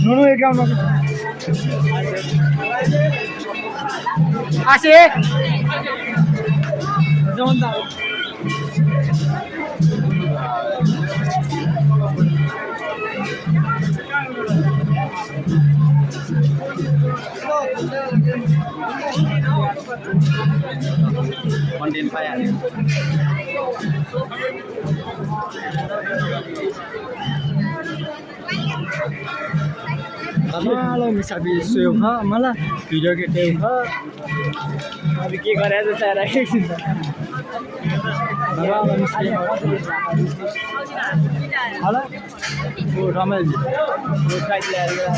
নুনু একাম আসে যেমন দাও content pa yan. Kalau misalnya suka malah video kita अभी के गरे जस्तो राखेको छु होला रमाइलो